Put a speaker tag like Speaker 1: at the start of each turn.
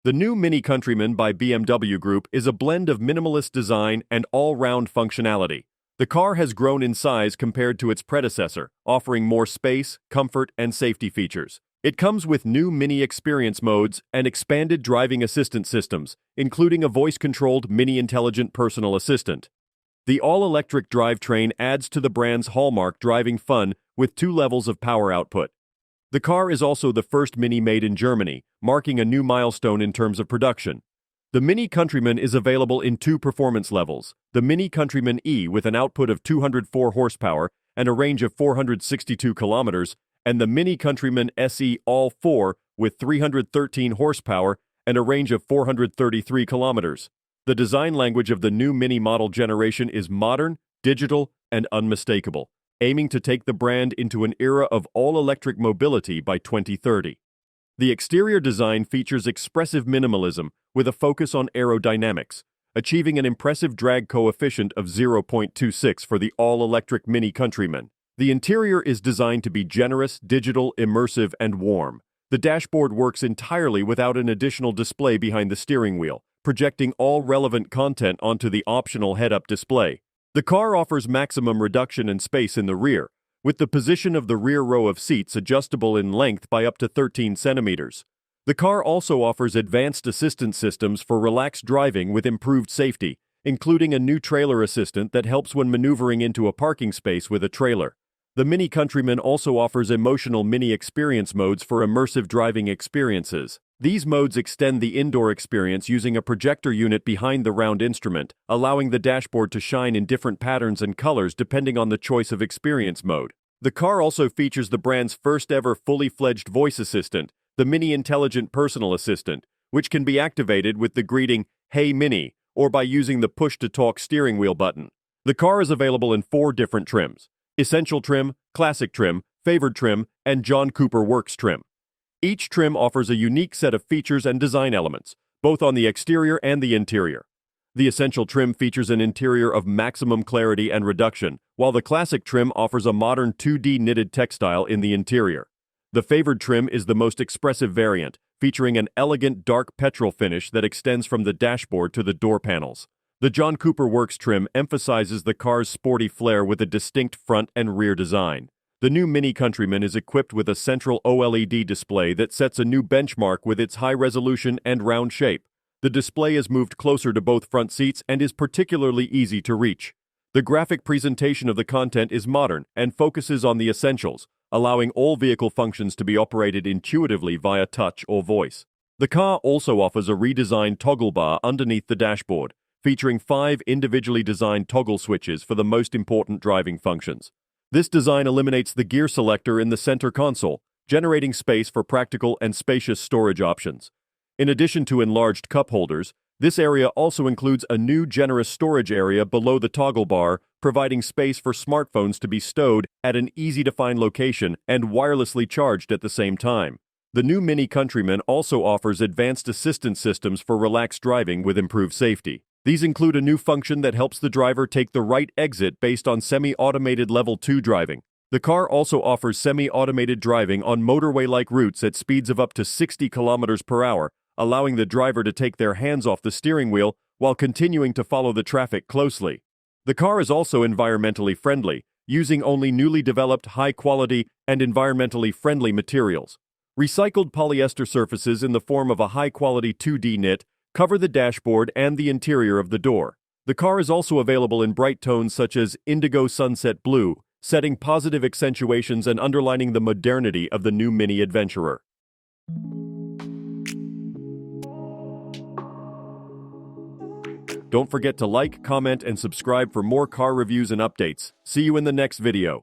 Speaker 1: The new MINI Countryman by BMW Group is a blend of minimalist design and all-round functionality. The car has grown in size compared to its predecessor, offering more space, comfort, and safety features. It comes with new MINI experience modes and expanded driving assistance systems, including a voice-controlled MINI Intelligent Personal Assistant. The all-electric drivetrain adds to the brand's hallmark driving fun with 2 levels of power output. The car is also the first MINI made in Germany, marking a new milestone in terms of production. The MINI Countryman is available in 2 performance levels: the MINI Countryman E with an output of 204 horsepower and a range of 462 kilometers, and the MINI Countryman SE ALL4 with 313 horsepower and a range of 433 kilometers. The design language of the new MINI model generation is modern, digital, and unmistakable, aiming to take the brand into an era of all-electric mobility by 2030. The exterior design features expressive minimalism with a focus on aerodynamics, achieving an impressive drag coefficient of 0.26 for the all-electric MINI Countryman. The interior is designed to be generous, digital, immersive, and warm. The dashboard works entirely without an additional display behind the steering wheel, projecting all relevant content onto the optional head-up display. The car offers maximum reduction in space in the rear, with the position of the rear row of seats adjustable in length by up to 13 centimeters. The car also offers advanced assistance systems for relaxed driving with improved safety, including a new trailer assistant that helps when maneuvering into a parking space with a trailer. The MINI Countryman also offers emotional MINI experience modes for immersive driving experiences. These modes extend the indoor experience using a projector unit behind the round instrument, allowing the dashboard to shine in different patterns and colors depending on the choice of experience mode. The car also features the brand's first-ever fully-fledged voice assistant, the MINI Intelligent Personal Assistant, which can be activated with the greeting, "Hey Mini," or by using the push-to-talk steering wheel button. The car is available in 4 different trims: Essential Trim, Classic Trim, Favored Trim, and John Cooper Works Trim. Each trim offers a unique set of features and design elements, both on the exterior and the interior. The Essential Trim features an interior of maximum clarity and reduction, while the Classic Trim offers a modern 2D knitted textile in the interior. The Favored Trim is the most expressive variant, featuring an elegant dark petrol finish that extends from the dashboard to the door panels. The John Cooper Works Trim emphasizes the car's sporty flair with a distinct front and rear design. The new MINI Countryman is equipped with a central OLED display that sets a new benchmark with its high resolution and round shape. The display is moved closer to both front seats and is particularly easy to reach. The graphic presentation of the content is modern and focuses on the essentials, allowing all vehicle functions to be operated intuitively via touch or voice. The car also offers a redesigned toggle bar underneath the dashboard, featuring 5 individually designed toggle switches for the most important driving functions. This design eliminates the gear selector in the center console, generating space for practical and spacious storage options. In addition to enlarged cup holders, this area also includes a new generous storage area below the toggle bar, providing space for smartphones to be stowed at an easy-to-find location and wirelessly charged at the same time. The new MINI Countryman also offers advanced assistance systems for relaxed driving with improved safety. These include a new function that helps the driver take the right exit based on semi-automated Level 2 driving. The car also offers semi-automated driving on motorway-like routes at speeds of up to 60 kilometers per hour, allowing the driver to take their hands off the steering wheel while continuing to follow the traffic closely. The car is also environmentally friendly, using only newly developed high-quality and environmentally friendly materials. Recycled polyester surfaces in the form of a high-quality 2D knit cover the dashboard and the interior of the door. The car is also available in bright tones such as indigo sunset blue, setting positive accentuations and underlining the modernity of the new MINI Adventurer. Don't forget to like, comment, and subscribe for more car reviews and updates. See you in the next video.